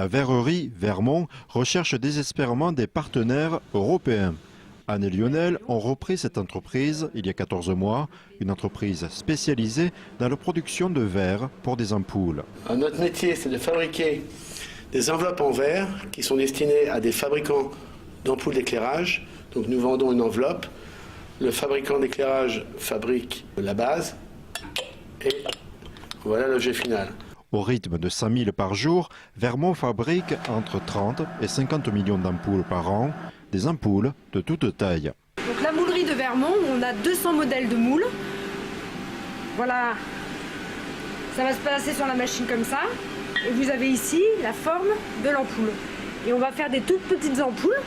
La verrerie Vermont recherche désespérément des partenaires européens. Anne et Lionel ont repris cette entreprise il y a 14 mois, une entreprise spécialisée dans la production de verre pour des ampoules. Notre métier, c'est de fabriquer des enveloppes en verre qui sont destinées à des fabricants d'ampoules d'éclairage. Donc nous vendons une enveloppe, le fabricant d'éclairage fabrique la base et voilà l'objet final. Au rythme de 100 000 par jour, Vermont fabrique entre 30 et 50 millions d'ampoules par an, des ampoules de toute taille. Donc la moulerie de Vermont, on a 200 modèles de moules. Voilà, ça va se passer sur la machine comme ça. Et vous avez ici la forme de l'ampoule. Et on va faire des toutes petites ampoules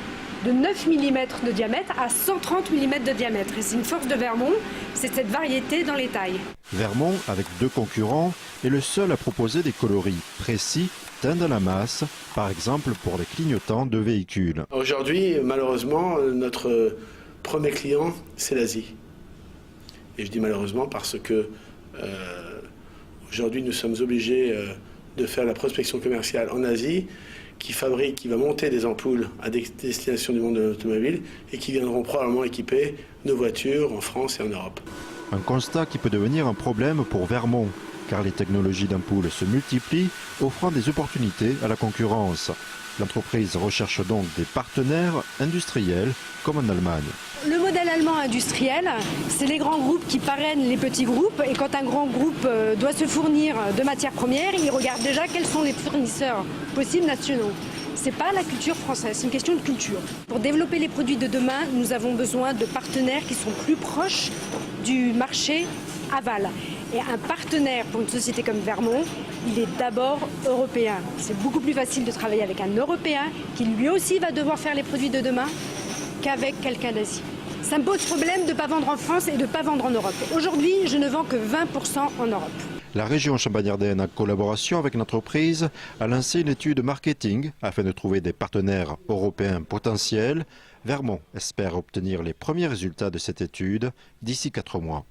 de 9 mm de diamètre à 130 mm de diamètre. Et c'est une force de Vermont, c'est cette variété dans les tailles. Vermont, avec 2 concurrents, est le seul à proposer des coloris précis, teints dans la masse, par exemple pour les clignotants de véhicules. Aujourd'hui, malheureusement, notre premier client, c'est l'Asie. Et je dis malheureusement parce que aujourd'hui, nous sommes obligés de faire la prospection commerciale en Asie, qui va monter des ampoules à destination du monde de l'automobile et qui viendront probablement équiper nos voitures en France et en Europe. Un constat qui peut devenir un problème pour Vermont, car les technologies d'ampoules se multiplient, offrant des opportunités à la concurrence. L'entreprise recherche donc des partenaires industriels, comme en Allemagne. Le modèle allemand industriel, c'est les grands groupes qui parrainent les petits groupes. Et quand un grand groupe doit se fournir de matières premières, il regarde déjà quels sont les fournisseurs possibles nationaux. Ce n'est pas la culture française, c'est une question de culture. Pour développer les produits de demain, nous avons besoin de partenaires qui sont plus proches du marché aval. Et un partenaire pour une société comme Vermont, il est d'abord européen. C'est beaucoup plus facile de travailler avec un Européen qui lui aussi va devoir faire les produits de demain qu'avec quelqu'un d'Asie. Ça me pose problème de ne pas vendre en France et de ne pas vendre en Europe. Aujourd'hui, je ne vends que 20% en Europe. La région Champagne-Ardenne, en collaboration avec l'entreprise, a lancé une étude marketing afin de trouver des partenaires européens potentiels. Vermont espère obtenir les premiers résultats de cette étude d'ici 4 mois.